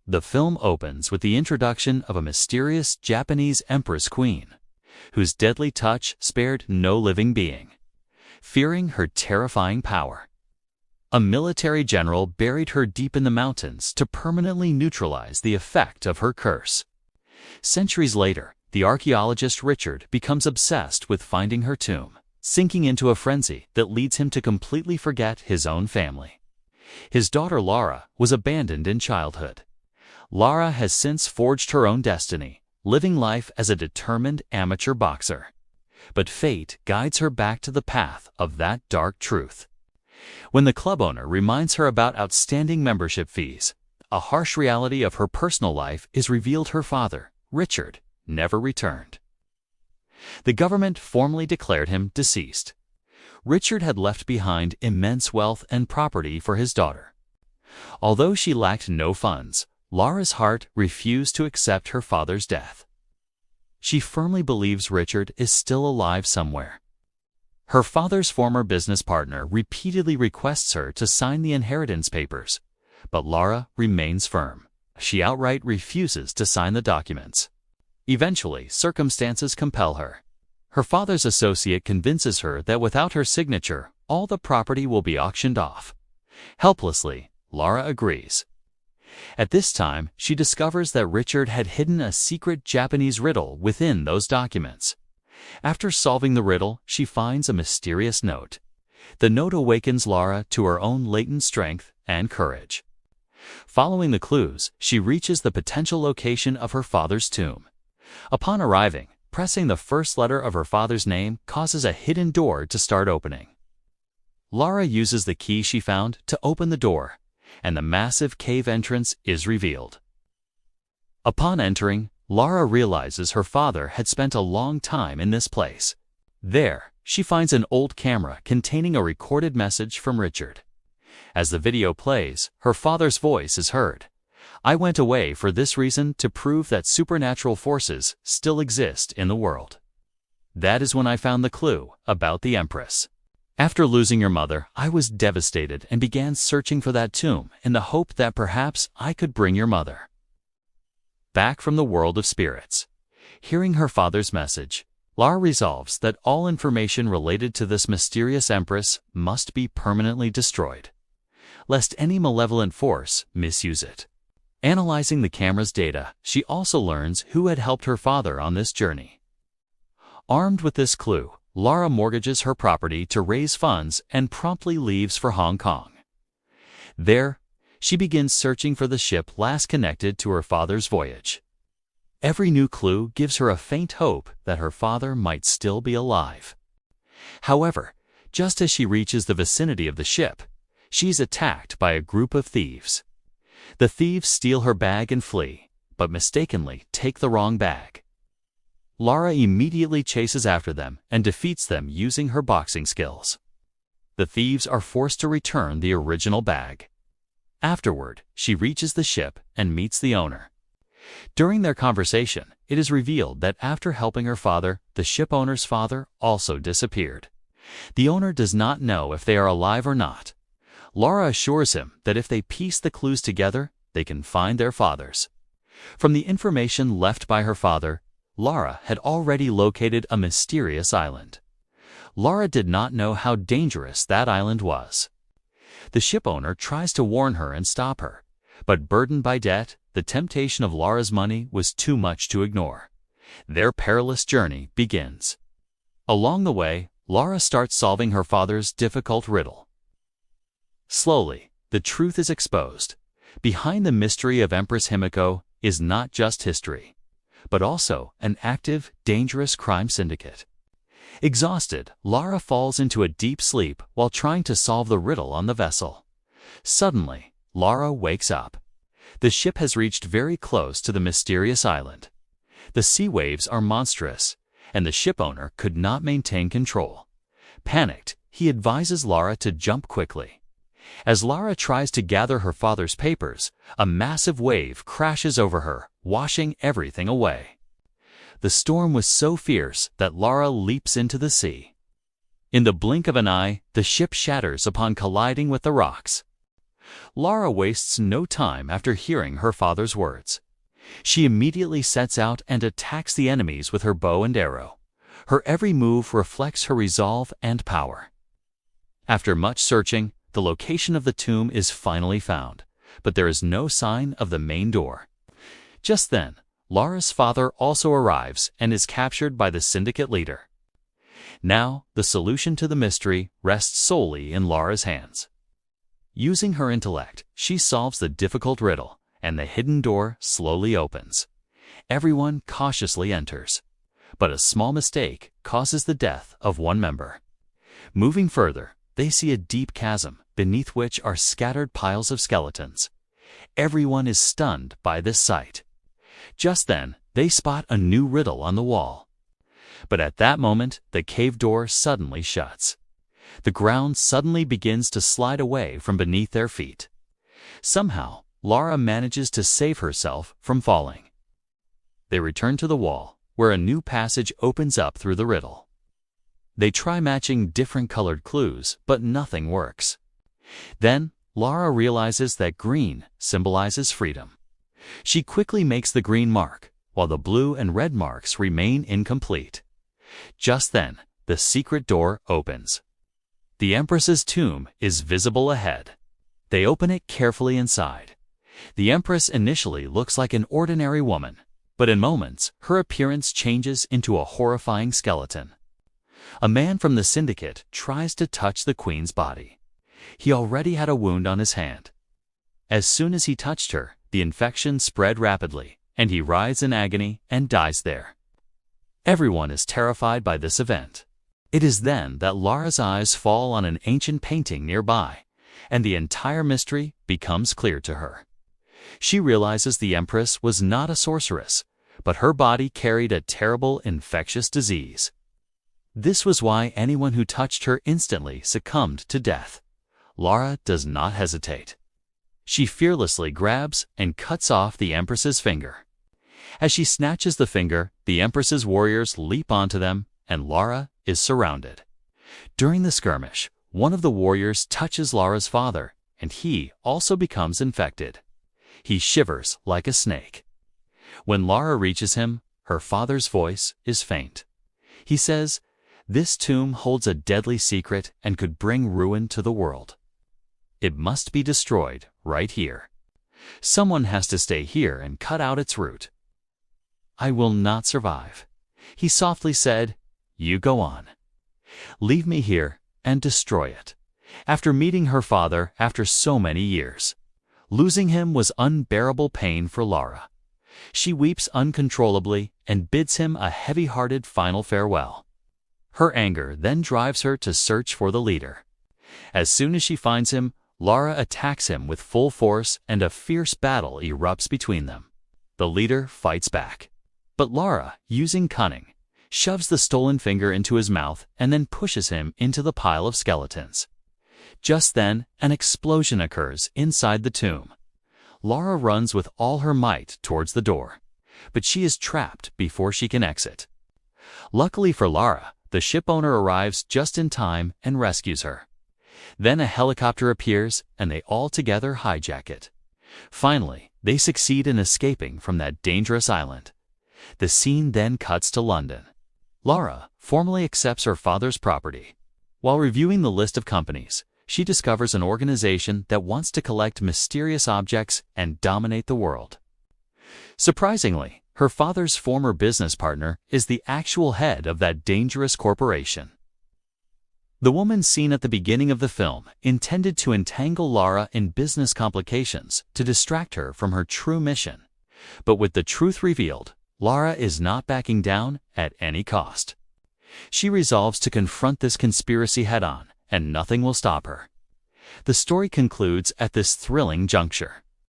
The film opens with the introduction of a mysterious Japanese Empress queen, whose deadly touch spared no living being, fearing her terrifying power. A military general buried her deep in the mountains to permanently neutralize the effect of her curse. Centuries later, the archaeologist Richard becomes obsessed with finding her tomb, sinking into a frenzy that leads him to completely forget his own family. His daughter Laura was abandoned in childhood. Lara has since forged her own destiny, living life as a determined amateur boxer. But fate guides her back to the path of that dark truth. When the club owner reminds her about outstanding membership fees, a harsh reality of her personal life is revealed. Her father, Richard, never returned. The government formally declared him deceased. Richard had left behind immense wealth and property for his daughter. Although she lacked no funds, Lara's heart refused to accept her father's death. She firmly believes Richard is still alive somewhere. Her father's former business partner repeatedly requests her to sign the inheritance papers, but Lara remains firm. She outright refuses to sign the documents. Eventually, circumstances compel her. Her father's associate convinces her that without her signature, all the property will be auctioned off. Helplessly, Lara agrees. At this time, she discovers that Richard had hidden a secret Japanese riddle within those documents. After solving the riddle, she finds a mysterious note. The note awakens Lara to her own latent strength and courage. Following the clues, she reaches the potential location of her father's tomb. Upon arriving, pressing the first letter of her father's name causes a hidden door to start opening. Lara uses the key she found to open the door, and the massive cave entrance is revealed. Upon entering, Lara realizes her father had spent a long time in this place. There, she finds an old camera containing a recorded message from Richard. As the video plays, her father's voice is heard. "I went away for this reason, to prove that supernatural forces still exist in the world. That is when I found the clue about the Empress. After losing your mother, I was devastated and began searching for that tomb in the hope that perhaps I could bring your mother back from the world of spirits." Hearing her father's message, Lara resolves that all information related to this mysterious Empress must be permanently destroyed, lest any malevolent force misuse it. Analyzing the camera's data, she also learns who had helped her father on this journey. Armed with this clue, Lara mortgages her property to raise funds and promptly leaves for Hong Kong. There, she begins searching for the ship last connected to her father's voyage. Every new clue gives her a faint hope that her father might still be alive. However, just as she reaches the vicinity of the ship, she's attacked by a group of thieves. The thieves steal her bag and flee, but mistakenly take the wrong bag. Lara immediately chases after them and defeats them using her boxing skills. The thieves are forced to return the original bag. Afterward, she reaches the ship and meets the owner. During their conversation, it is revealed that after helping her father, the ship owner's father also disappeared. The owner does not know if they are alive or not. Lara assures him that if they piece the clues together, they can find their fathers. From the information left by her father, Lara had already located a mysterious island. Lara did not know how dangerous that island was. The ship owner tries to warn her and stop her, but burdened by debt, the temptation of Lara's money was too much to ignore. Their perilous journey begins. Along the way, Lara starts solving her father's difficult riddle. Slowly, the truth is exposed. Behind the mystery of Empress Himiko is not just history, but also an active, dangerous crime syndicate. Exhausted, Lara falls into a deep sleep while trying to solve the riddle on the vessel. Suddenly, Lara wakes up. The ship has reached very close to the mysterious island. The sea waves are monstrous, and the ship owner could not maintain control. Panicked, he advises Lara to jump quickly. As Lara tries to gather her father's papers, a massive wave crashes over her, washing everything away. The storm was so fierce that Lara leaps into the sea. In the blink of an eye, the ship shatters upon colliding with the rocks. Lara wastes no time after hearing her father's words. She immediately sets out and attacks the enemies with her bow and arrow. Her every move reflects her resolve and power. After much searching, the location of the tomb is finally found, but there is no sign of the main door. Just then, Lara's father also arrives and is captured by the syndicate leader. Now, the solution to the mystery rests solely in Lara's hands. Using her intellect, she solves the difficult riddle, and the hidden door slowly opens. Everyone cautiously enters, but a small mistake causes the death of one member. Moving further, they see a deep chasm beneath which are scattered piles of skeletons. Everyone is stunned by this sight. Just then, they spot a new riddle on the wall. But at that moment, the cave door suddenly shuts. The ground suddenly begins to slide away from beneath their feet. Somehow, Lara manages to save herself from falling. They return to the wall, where a new passage opens up through the riddle. They try matching different colored clues, but nothing works. Then, Lara realizes that green symbolizes freedom. She quickly makes the green mark, while the blue and red marks remain incomplete. Just then, the secret door opens. The Empress's tomb is visible ahead. They open it carefully inside. The Empress initially looks like an ordinary woman, but in moments, her appearance changes into a horrifying skeleton. A man from the syndicate tries to touch the queen's body. He already had a wound on his hand. As soon as he touched her, the infection spread rapidly, and he writhes in agony and dies there. Everyone is terrified by this event. It is then that Lara's eyes fall on an ancient painting nearby, and the entire mystery becomes clear to her. She realizes the Empress was not a sorceress, but her body carried a terrible infectious disease. This was why anyone who touched her instantly succumbed to death. Lara does not hesitate. She fearlessly grabs and cuts off the Empress's finger. As she snatches the finger, the Empress's warriors leap onto them, and Lara is surrounded. During the skirmish, one of the warriors touches Lara's father, and he also becomes infected. He shivers like a snake. When Lara reaches him, her father's voice is faint. He says, "This tomb holds a deadly secret and could bring ruin to the world. It must be destroyed right here. Someone has to stay here and cut out its root." "I will not survive," he softly said. "You go on. Leave me here and destroy it." After meeting her father after so many years, losing him was unbearable pain for Lara. She weeps uncontrollably and bids him a heavy-hearted final farewell. Her anger then drives her to search for the leader. As soon as she finds him, Lara attacks him with full force and a fierce battle erupts between them. The leader fights back, but Lara, using cunning, shoves the stolen finger into his mouth and then pushes him into the pile of skeletons. Just then, an explosion occurs inside the tomb. Lara runs with all her might towards the door, but she is trapped before she can exit. Luckily for Lara, the shipowner arrives just in time and rescues her. Then a helicopter appears and they all together hijack it. Finally, they succeed in escaping from that dangerous island. The scene then cuts to London. Lara formally accepts her father's property. While reviewing the list of companies, she discovers an organization that wants to collect mysterious objects and dominate the world. Surprisingly, her father's former business partner is the actual head of that dangerous corporation. The woman seen at the beginning of the film intended to entangle Lara in business complications to distract her from her true mission. But with the truth revealed, Lara is not backing down at any cost. She resolves to confront this conspiracy head-on, and nothing will stop her. The story concludes at this thrilling juncture.